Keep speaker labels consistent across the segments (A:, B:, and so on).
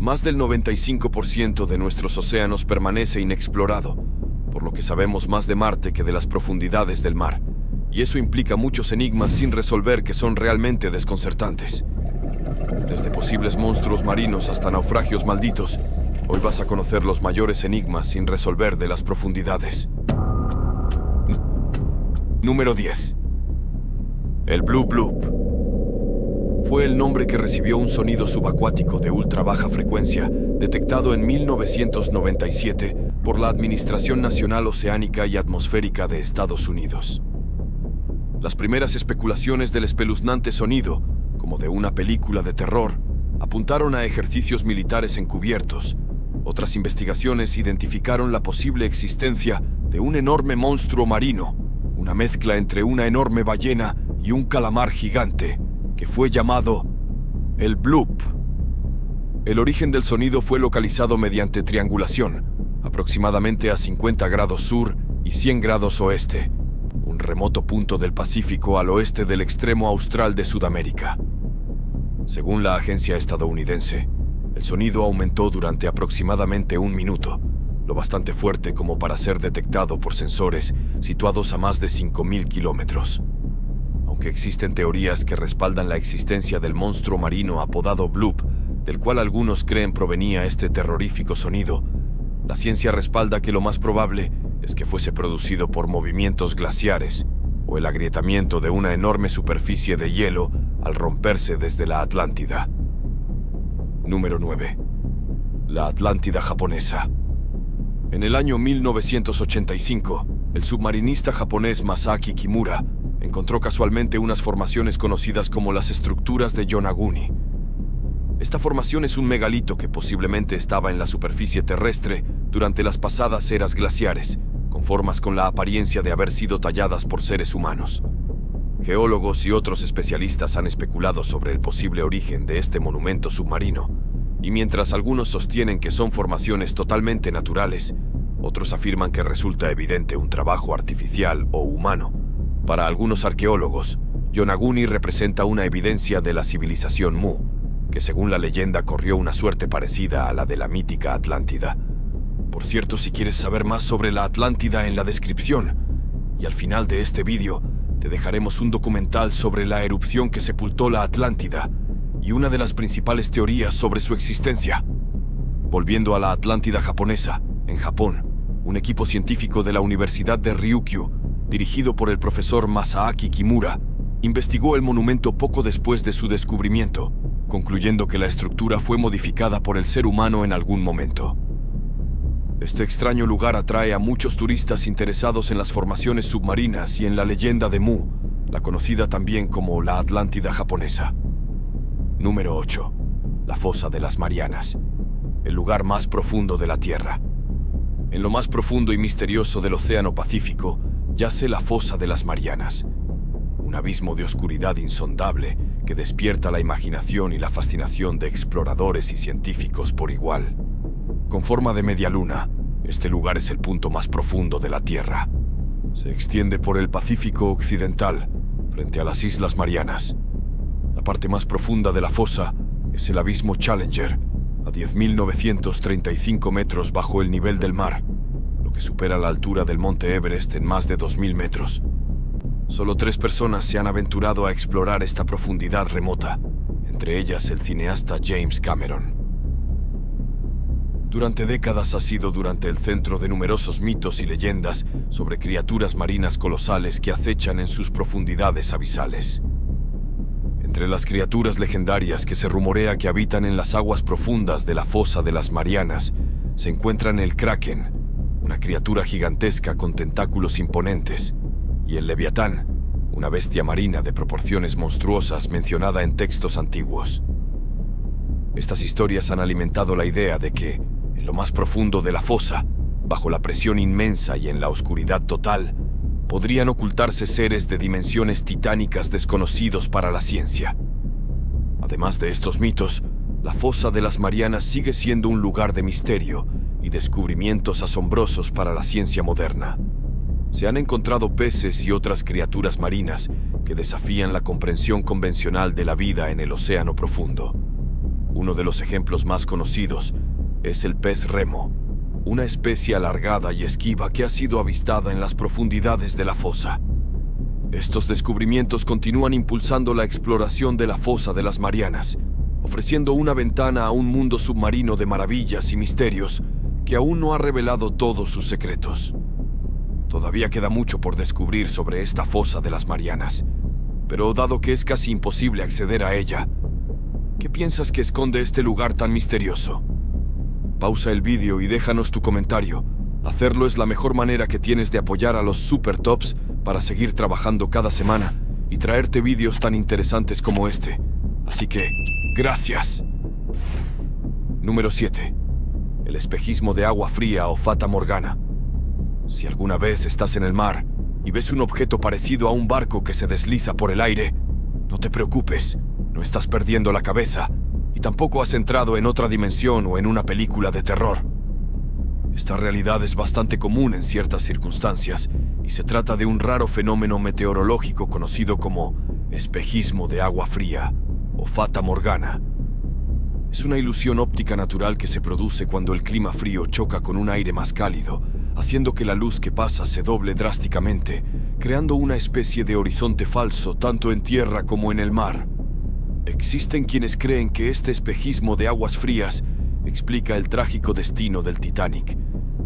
A: Más del 95% de nuestros océanos permanece inexplorado, por lo que sabemos más de Marte que de las profundidades del mar. Y eso implica muchos enigmas sin resolver que son realmente desconcertantes. Desde posibles monstruos marinos hasta naufragios malditos, hoy vas a conocer los mayores enigmas sin resolver de las profundidades. Número 10. El Blue Bloop. Fue el nombre que recibió un sonido subacuático de ultra baja frecuencia detectado en 1997 por la Administración Nacional Oceánica y Atmosférica de Estados Unidos. Las primeras especulaciones del espeluznante sonido, como de una película de terror, apuntaron a ejercicios militares encubiertos. Otras investigaciones identificaron la posible existencia de un enorme monstruo marino, una mezcla entre una enorme ballena y un calamar gigante, que fue llamado el Bloop. El origen del sonido fue localizado mediante triangulación, aproximadamente a 50 grados sur y 100 grados oeste, un remoto punto del Pacífico al oeste del extremo austral de Sudamérica. Según la agencia estadounidense, el sonido aumentó durante aproximadamente un minuto, lo bastante fuerte como para ser detectado por sensores situados a más de 5.000 kilómetros. Aunque existen teorías que respaldan la existencia del monstruo marino apodado Bloop, del cual algunos creen provenía este terrorífico sonido, la ciencia respalda que lo más probable es que fuese producido por movimientos glaciares o el agrietamiento de una enorme superficie de hielo al romperse desde la Atlántida. Número 9. La Atlántida japonesa. En el año 1985, el submarinista japonés Masaaki Kimura encontró casualmente unas formaciones conocidas como las estructuras de Yonaguni. Esta formación es un megalito que posiblemente estaba en la superficie terrestre durante las pasadas eras glaciares, con formas con la apariencia de haber sido talladas por seres humanos. Geólogos y otros especialistas han especulado sobre el posible origen de este monumento submarino, y mientras algunos sostienen que son formaciones totalmente naturales, otros afirman que resulta evidente un trabajo artificial o humano. Para algunos arqueólogos, Yonaguni representa una evidencia de la civilización Mu, que según la leyenda corrió una suerte parecida a la de la mítica Atlántida. Por cierto, si quieres saber más sobre la Atlántida en la descripción, y al final de este vídeo, te dejaremos un documental sobre la erupción que sepultó la Atlántida y una de las principales teorías sobre su existencia. Volviendo a la Atlántida japonesa, en Japón, un equipo científico de la Universidad de Ryukyu, dirigido por el profesor Masaaki Kimura, investigó el monumento poco después de su descubrimiento, concluyendo que la estructura fue modificada por el ser humano en algún momento. Este extraño lugar atrae a muchos turistas interesados en las formaciones submarinas y en la leyenda de Mu, la conocida también como la Atlántida japonesa. Número 8. La Fosa de las Marianas, el lugar más profundo de la Tierra. En lo más profundo y misterioso del Océano Pacífico yace la Fosa de las Marianas, un abismo de oscuridad insondable que despierta la imaginación y la fascinación de exploradores y científicos por igual. Con forma de media luna, este lugar es el punto más profundo de la Tierra. Se extiende por el Pacífico Occidental, frente a las Islas Marianas. La parte más profunda de la fosa es el abismo Challenger, a 10.935 metros bajo el nivel del mar, lo que supera la altura del monte Everest en más de 2.000 metros. Solo 3 personas se han aventurado a explorar esta profundidad remota, entre ellas el cineasta James Cameron. Durante décadas ha sido el centro de numerosos mitos y leyendas sobre criaturas marinas colosales que acechan en sus profundidades abisales. Entre las criaturas legendarias que se rumorea que habitan en las aguas profundas de la Fosa de las Marianas, se encuentran el Kraken, una criatura gigantesca con tentáculos imponentes, y el Leviatán, una bestia marina de proporciones monstruosas mencionada en textos antiguos. Estas historias han alimentado la idea de que, en lo más profundo de la fosa, bajo la presión inmensa y en la oscuridad total, podrían ocultarse seres de dimensiones titánicas desconocidos para la ciencia. Además de estos mitos, la Fosa de las Marianas sigue siendo un lugar de misterio y descubrimientos asombrosos para la ciencia moderna. Se han encontrado peces y otras criaturas marinas que desafían la comprensión convencional de la vida en el océano profundo. Uno de los ejemplos más conocidos es el pez remo, una especie alargada y esquiva que ha sido avistada en las profundidades de la fosa. Estos descubrimientos continúan impulsando la exploración de la fosa de las Marianas, ofreciendo una ventana a un mundo submarino de maravillas y misterios que aún no ha revelado todos sus secretos. Todavía queda mucho por descubrir sobre esta fosa de las Marianas, pero dado que es casi imposible acceder a ella, ¿qué piensas que esconde este lugar tan misterioso? Pausa el vídeo y déjanos tu comentario. Hacerlo es la mejor manera que tienes de apoyar a los Super Tops para seguir trabajando cada semana y traerte vídeos tan interesantes como este. Así que, gracias. Número 7. El espejismo de agua fría o Fata Morgana. Si alguna vez estás en el mar y ves un objeto parecido a un barco que se desliza por el aire, no te preocupes, no estás perdiendo la cabeza y tampoco has entrado en otra dimensión o en una película de terror. Esta realidad es bastante común en ciertas circunstancias y se trata de un raro fenómeno meteorológico conocido como espejismo de agua fría o Fata Morgana. Es una ilusión óptica natural que se produce cuando el clima frío choca con un aire más cálido, haciendo que la luz que pasa se doble drásticamente, creando una especie de horizonte falso tanto en tierra como en el mar. Existen quienes creen que este espejismo de aguas frías explica el trágico destino del Titanic,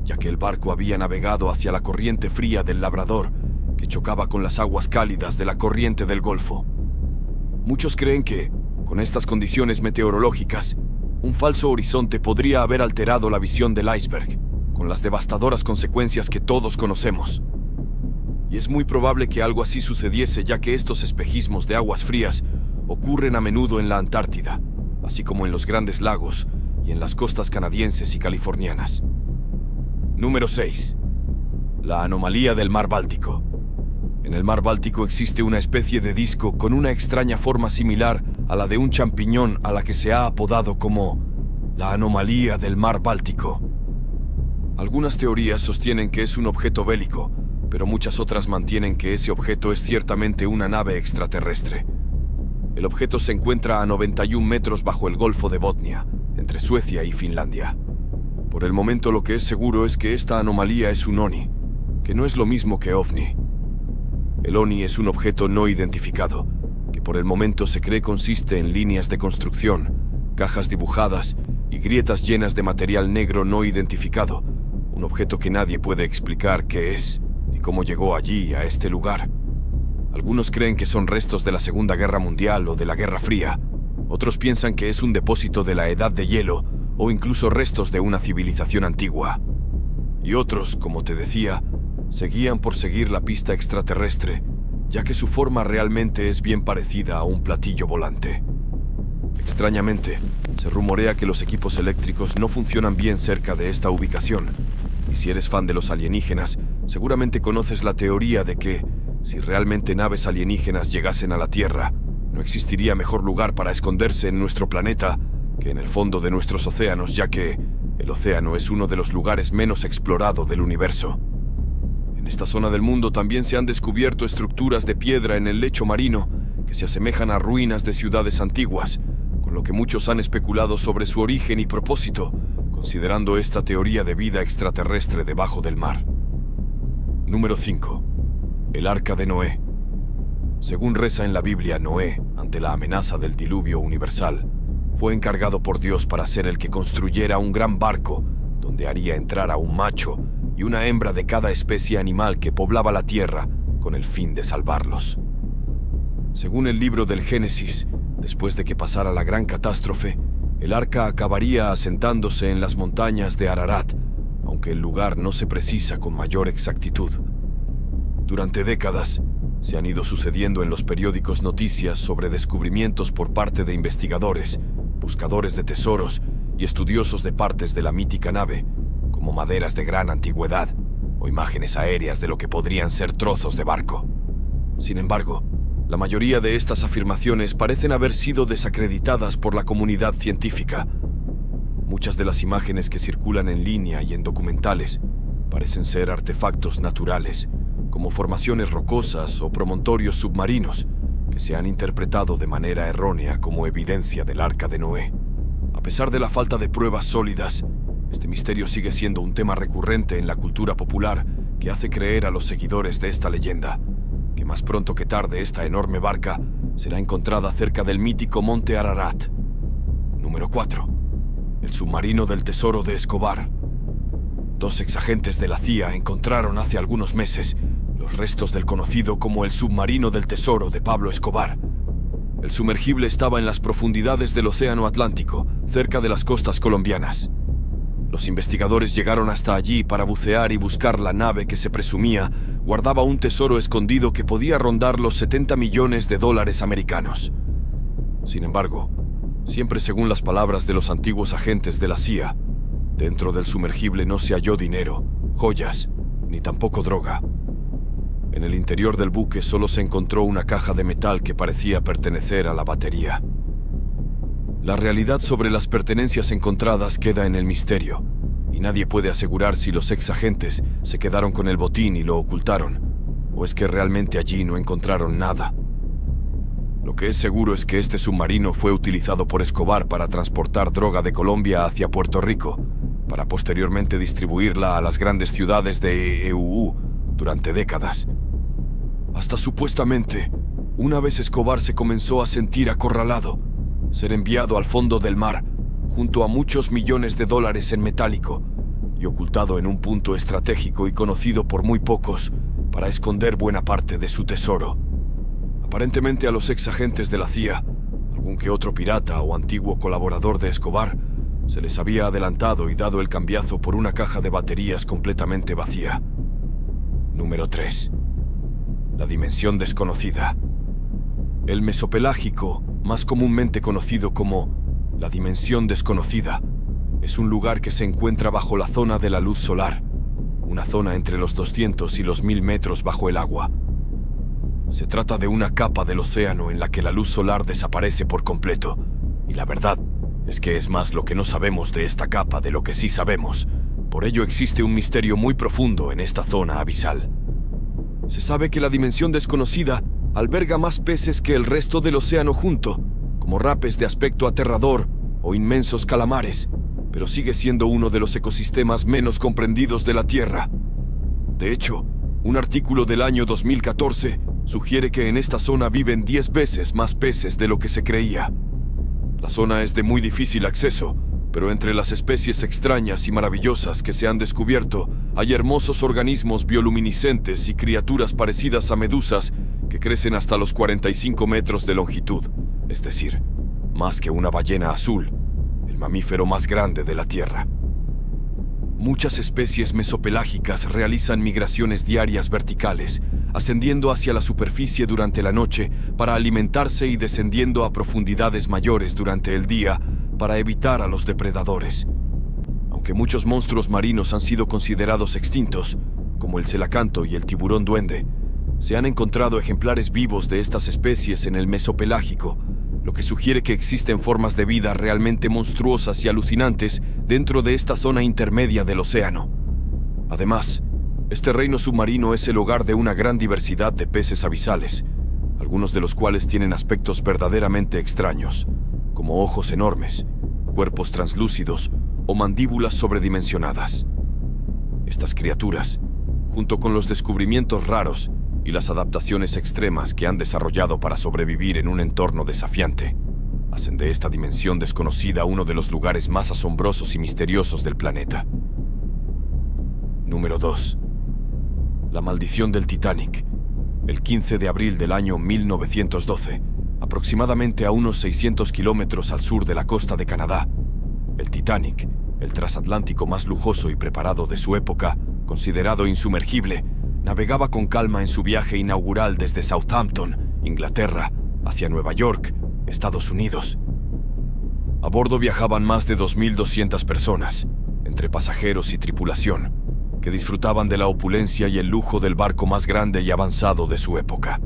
A: ya que el barco había navegado hacia la corriente fría del Labrador, que chocaba con las aguas cálidas de la corriente del Golfo. Muchos creen que, con estas condiciones meteorológicas, un falso horizonte podría haber alterado la visión del iceberg, con las devastadoras consecuencias que todos conocemos. Y es muy probable que algo así sucediese, ya que estos espejismos de aguas frías ocurren a menudo en la Antártida, así como en los grandes lagos y en las costas canadienses y californianas. Número 6. La anomalía del mar Báltico. En el mar Báltico existe una especie de disco con una extraña forma similar a la de un champiñón, a la que se ha apodado como la anomalía del mar Báltico. Algunas teorías sostienen que es un objeto bélico, pero muchas otras mantienen que ese objeto es ciertamente una nave extraterrestre. El objeto se encuentra a 91 metros bajo el Golfo de Botnia, entre Suecia y Finlandia. Por el momento lo que es seguro es que esta anomalía es un ONI, que no es lo mismo que OVNI. El ONI es un objeto no identificado, que por el momento se cree consiste en líneas de construcción, cajas dibujadas y grietas llenas de material negro no identificado, un objeto que nadie puede explicar qué es, ni cómo llegó allí, a este lugar. Algunos creen que son restos de la Segunda Guerra Mundial o de la Guerra Fría. Otros piensan que es un depósito de la Edad de Hielo o incluso restos de una civilización antigua. Y otros, como te decía, se guían por seguir la pista extraterrestre, ya que su forma realmente es bien parecida a un platillo volante. Extrañamente, se rumorea que los equipos eléctricos no funcionan bien cerca de esta ubicación. Y si eres fan de los alienígenas, seguramente conoces la teoría de que, si realmente naves alienígenas llegasen a la Tierra, no existiría mejor lugar para esconderse en nuestro planeta que en el fondo de nuestros océanos, ya que el océano es uno de los lugares menos explorados del universo. En esta zona del mundo también se han descubierto estructuras de piedra en el lecho marino que se asemejan a ruinas de ciudades antiguas, con lo que muchos han especulado sobre su origen y propósito, considerando esta teoría de vida extraterrestre debajo del mar. Número 5. El Arca de Noé. Según reza en la Biblia, Noé, ante la amenaza del diluvio universal, fue encargado por Dios para ser el que construyera un gran barco donde haría entrar a un macho y una hembra de cada especie animal que poblaba la tierra con el fin de salvarlos. Según el libro del Génesis, después de que pasara la gran catástrofe, el arca acabaría asentándose en las montañas de Ararat, aunque el lugar no se precisa con mayor exactitud. Durante décadas, se han ido sucediendo en los periódicos noticias sobre descubrimientos por parte de investigadores, buscadores de tesoros y estudiosos de partes de la mítica nave, como maderas de gran antigüedad o imágenes aéreas de lo que podrían ser trozos de barco. Sin embargo, la mayoría de estas afirmaciones parecen haber sido desacreditadas por la comunidad científica. Muchas de las imágenes que circulan en línea y en documentales parecen ser artefactos naturales, como formaciones rocosas o promontorios submarinos, que se han interpretado de manera errónea como evidencia del Arca de Noé. pesar de la falta de pruebas sólidas, este misterio sigue siendo un tema recurrente en la cultura popular que hace creer a los seguidores de esta leyenda que más pronto que tarde esta enorme barca será encontrada cerca del mítico Monte Ararat. Número 4. El submarino del tesoro de Escobar. 2 exagentes de la CIA encontraron hace algunos meses los restos del conocido como el submarino del tesoro de Pablo Escobar. El sumergible estaba en las profundidades del Océano Atlántico, cerca de las costas colombianas. Los investigadores llegaron hasta allí para bucear y buscar la nave que se presumía guardaba un tesoro escondido que podía rondar los 70 millones de dólares americanos. Sin embargo, siempre según las palabras de los antiguos agentes de la CIA, dentro del sumergible no se halló dinero, joyas, ni tampoco droga. En el interior del buque solo se encontró una caja de metal que parecía pertenecer a la batería. La realidad sobre las pertenencias encontradas queda en el misterio, y nadie puede asegurar si los ex agentes se quedaron con el botín y lo ocultaron, o es que realmente allí no encontraron nada. Lo que es seguro es que este submarino fue utilizado por Escobar para transportar droga de Colombia hacia Puerto Rico, para posteriormente distribuirla a las grandes ciudades de EUU durante décadas. Hasta supuestamente, una vez Escobar se comenzó a sentir acorralado, ser enviado al fondo del mar, junto a muchos millones de dólares en metálico, y ocultado en un punto estratégico y conocido por muy pocos, para esconder buena parte de su tesoro. Aparentemente a los ex agentes de la CIA, algún que otro pirata o antiguo colaborador de Escobar, se les había adelantado y dado el cambiazo por una caja de baterías completamente vacía. Número 3. La dimensión desconocida. El mesopelágico, más comúnmente conocido como la dimensión desconocida, es un lugar que se encuentra bajo la zona de la luz solar, una zona entre los 200 y los 1000 metros bajo el agua. Se trata de una capa del océano en la que la luz solar desaparece por completo, y la verdad es que es más lo que no sabemos de esta capa de lo que sí sabemos. Por ello existe un misterio muy profundo en esta zona abisal. Se sabe que la dimensión desconocida alberga más peces que el resto del océano junto, como rapes de aspecto aterrador o inmensos calamares, pero sigue siendo uno de los ecosistemas menos comprendidos de la Tierra. De hecho, un artículo del año 2014 sugiere que en esta zona viven 10 veces más peces de lo que se creía. La zona es de muy difícil acceso, pero entre las especies extrañas y maravillosas que se han descubierto, hay hermosos organismos bioluminiscentes y criaturas parecidas a medusas que crecen hasta los 45 metros de longitud, es decir, más que una ballena azul, el mamífero más grande de la Tierra. Muchas especies mesopelágicas realizan migraciones diarias verticales, ascendiendo hacia la superficie durante la noche para alimentarse y descendiendo a profundidades mayores durante el día para evitar a los depredadores. Aunque muchos monstruos marinos han sido considerados extintos, como el celacanto y el tiburón duende, se han encontrado ejemplares vivos de estas especies en el mesopelágico, lo que sugiere que existen formas de vida realmente monstruosas y alucinantes dentro de esta zona intermedia del océano. Además, este reino submarino es el hogar de una gran diversidad de peces abisales, algunos de los cuales tienen aspectos verdaderamente extraños, como ojos enormes, cuerpos translúcidos o mandíbulas sobredimensionadas. Estas criaturas, junto con los descubrimientos raros y las adaptaciones extremas que han desarrollado para sobrevivir en un entorno desafiante, hacen de esta dimensión desconocida uno de los lugares más asombrosos y misteriosos del planeta. Número 2. La maldición del Titanic. El 15 de abril del año 1912, aproximadamente a unos 600 kilómetros al sur de la costa de Canadá, el Titanic, el transatlántico más lujoso y preparado de su época, considerado insumergible, navegaba con calma en su viaje inaugural desde Southampton, Inglaterra, hacia Nueva York, Estados Unidos. A bordo viajaban más de 2.200 personas, entre pasajeros y tripulación, que disfrutaban de la opulencia y el lujo del barco más grande y avanzado de su época.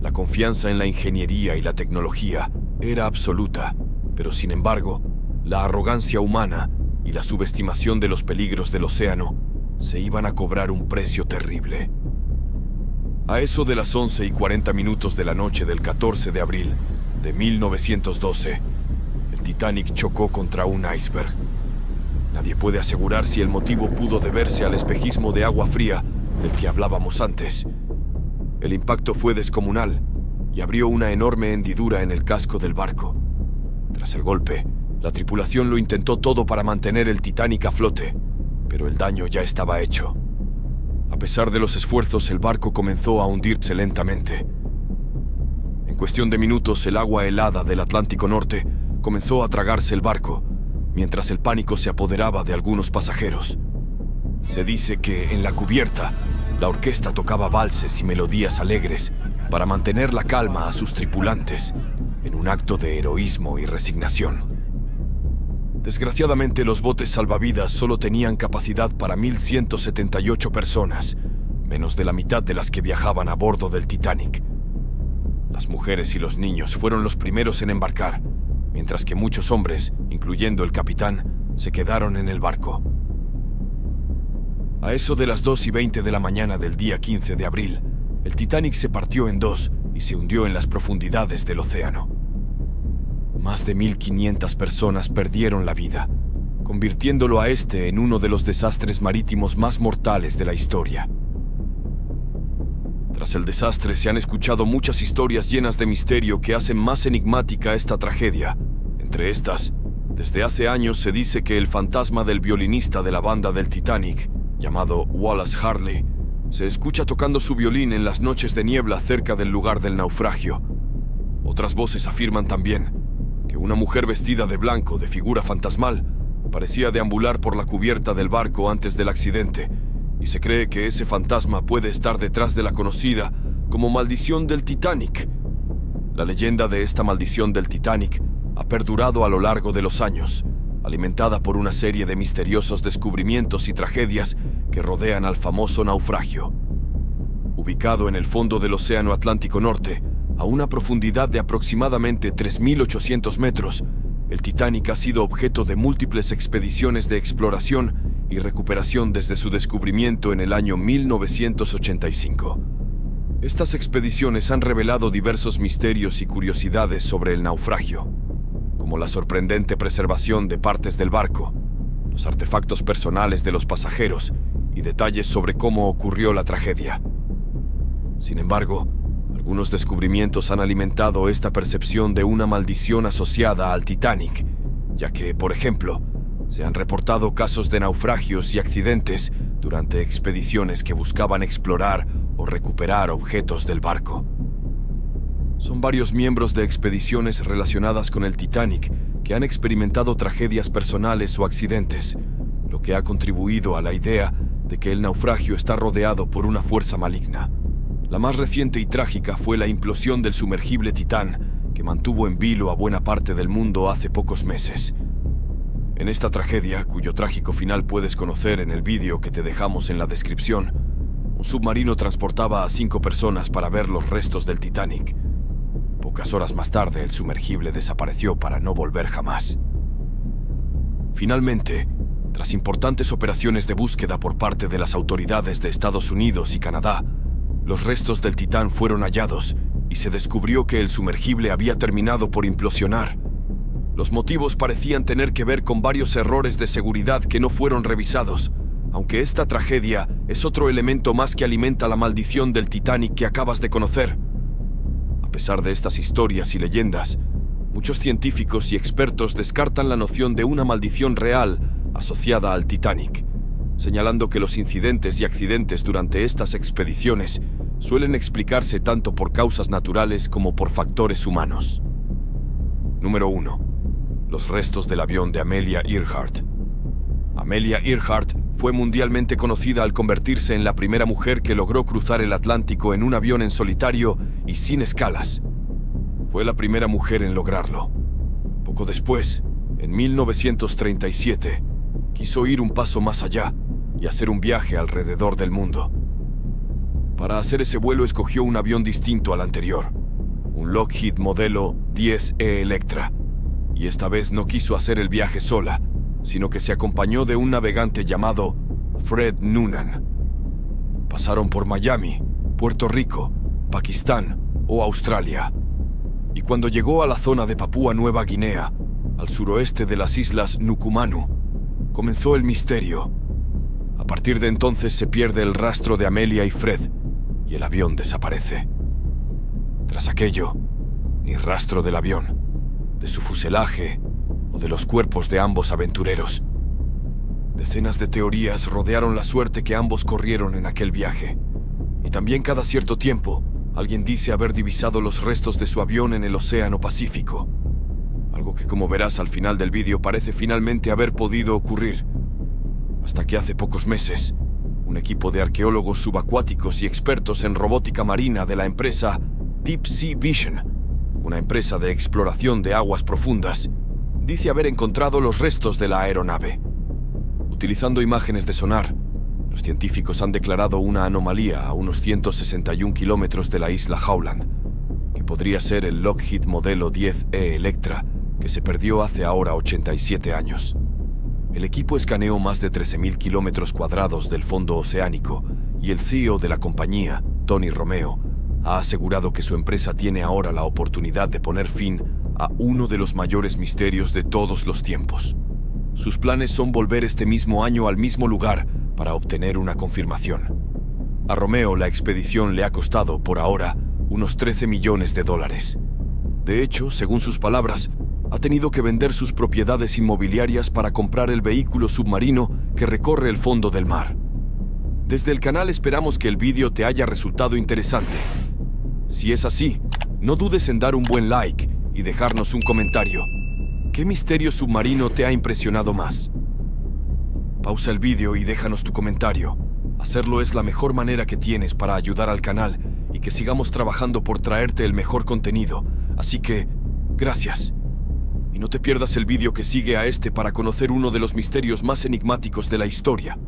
A: La confianza en la ingeniería y la tecnología era absoluta, pero sin embargo, la arrogancia humana y la subestimación de los peligros del océano se iban a cobrar un precio terrible. A eso de las 11:40 de la noche del 14 de abril de 1912, el Titanic chocó contra un iceberg. Nadie puede asegurar si el motivo pudo deberse al espejismo de agua fría del que hablábamos antes. El impacto fue descomunal y abrió una enorme hendidura en el casco del barco. Tras el golpe, la tripulación lo intentó todo para mantener el Titanic a flote, pero el daño ya estaba hecho. A pesar de los esfuerzos, el barco comenzó a hundirse lentamente. En cuestión de minutos, el agua helada del Atlántico Norte comenzó a tragarse el barco, mientras el pánico se apoderaba de algunos pasajeros. Se dice que en la cubierta, la orquesta tocaba valses y melodías alegres para mantener la calma a sus tripulantes, en un acto de heroísmo y resignación. Desgraciadamente, los botes salvavidas solo tenían capacidad para 1.178 personas, menos de la mitad de las que viajaban a bordo del Titanic. Las mujeres y los niños fueron los primeros en embarcar, mientras que muchos hombres, incluyendo el capitán, se quedaron en el barco. A eso de las 2:20 de la mañana del día 15 de abril, el Titanic se partió en dos y se hundió en las profundidades del océano. Más de 1.500 personas perdieron la vida, convirtiéndolo a este en uno de los desastres marítimos más mortales de la historia. Tras el desastre se han escuchado muchas historias llenas de misterio que hacen más enigmática esta tragedia. Entre estas, desde hace años se dice que el fantasma del violinista de la banda del Titanic, llamado Wallace Hartley, se escucha tocando su violín en las noches de niebla cerca del lugar del naufragio. Otras voces afirman también que una mujer vestida de blanco, de figura fantasmal, parecía deambular por la cubierta del barco antes del accidente, y se cree que ese fantasma puede estar detrás de la conocida como maldición del Titanic. La leyenda de esta maldición del Titanic ha perdurado a lo largo de los años, alimentada por una serie de misteriosos descubrimientos y tragedias que rodean al famoso naufragio. Ubicado en el fondo del Océano Atlántico Norte, a una profundidad de aproximadamente 3.800 metros, el Titanic ha sido objeto de múltiples expediciones de exploración y recuperación desde su descubrimiento en el año 1985. Estas expediciones han revelado diversos misterios y curiosidades sobre el naufragio, como la sorprendente preservación de partes del barco, los artefactos personales de los pasajeros y detalles sobre cómo ocurrió la tragedia. Sin embargo, algunos descubrimientos han alimentado esta percepción de una maldición asociada al Titanic, ya que, por ejemplo, se han reportado casos de naufragios y accidentes durante expediciones que buscaban explorar o recuperar objetos del barco. Son varios miembros de expediciones relacionadas con el Titanic que han experimentado tragedias personales o accidentes, lo que ha contribuido a la idea de que el naufragio está rodeado por una fuerza maligna. La más reciente y trágica fue la implosión del sumergible Titán, que mantuvo en vilo a buena parte del mundo hace pocos meses. En esta tragedia, cuyo trágico final puedes conocer en el vídeo que te dejamos en la descripción, un submarino transportaba a 5 personas para ver los restos del Titanic. Pocas horas más tarde, el sumergible desapareció para no volver jamás. Finalmente, tras importantes operaciones de búsqueda por parte de las autoridades de Estados Unidos y Canadá, los restos del Titán fueron hallados y se descubrió que el sumergible había terminado por implosionar. Los motivos parecían tener que ver con varios errores de seguridad que no fueron revisados, aunque esta tragedia es otro elemento más que alimenta la maldición del Titanic que acabas de conocer. A pesar de estas historias y leyendas, muchos científicos y expertos descartan la noción de una maldición real asociada al Titanic, señalando que los incidentes y accidentes durante estas expediciones suelen explicarse tanto por causas naturales como por factores humanos. Número 1. Los restos del avión de Amelia Earhart. Amelia Earhart fue mundialmente conocida al convertirse en la primera mujer que logró cruzar el Atlántico en un avión en solitario y sin escalas. Fue la primera mujer en lograrlo. Poco después, en 1937, quiso ir un paso más allá y hacer un viaje alrededor del mundo. Para hacer ese vuelo escogió un avión distinto al anterior, un Lockheed modelo 10E Electra, y esta vez no quiso hacer el viaje sola, sino que se acompañó de un navegante llamado Fred Noonan. Pasaron por Miami, Puerto Rico, Pakistán o Australia, y cuando llegó a la zona de Papúa Nueva Guinea, al suroeste de las islas Nukumanu, comenzó el misterio. A partir de entonces se pierde el rastro de Amelia y Fred, y el avión desaparece. Tras aquello, ni rastro del avión, de su fuselaje o de los cuerpos de ambos aventureros. Decenas de teorías rodearon la suerte que ambos corrieron en aquel viaje. Y también cada cierto tiempo, alguien dice haber divisado los restos de su avión en el Océano Pacífico. Algo que, como verás al final del vídeo, parece finalmente haber podido ocurrir. Hasta que hace pocos meses, un equipo de arqueólogos subacuáticos y expertos en robótica marina de la empresa Deep Sea Vision, una empresa de exploración de aguas profundas, dice haber encontrado los restos de la aeronave. Utilizando imágenes de sonar, los científicos han declarado una anomalía a unos 161 kilómetros de la isla Howland, que podría ser el Lockheed Modelo 10E Electra, que se perdió hace ahora 87 años. El equipo escaneó más de 13.000 kilómetros cuadrados del fondo oceánico y el CEO de la compañía, Tony Romeo, ha asegurado que su empresa tiene ahora la oportunidad de poner fin a uno de los mayores misterios de todos los tiempos. Sus planes son volver este mismo año al mismo lugar para obtener una confirmación. A Romeo la expedición le ha costado, por ahora, unos 13 millones de dólares. De hecho, según sus palabras, ha tenido que vender sus propiedades inmobiliarias para comprar el vehículo submarino que recorre el fondo del mar. Desde el canal esperamos que el vídeo te haya resultado interesante. Si es así, no dudes en dar un buen like y dejarnos un comentario. ¿Qué misterio submarino te ha impresionado más? Pausa el vídeo y déjanos tu comentario. Hacerlo es la mejor manera que tienes para ayudar al canal y que sigamos trabajando por traerte el mejor contenido. Así que, gracias. Y no te pierdas el vídeo que sigue a este para conocer uno de los misterios más enigmáticos de la historia.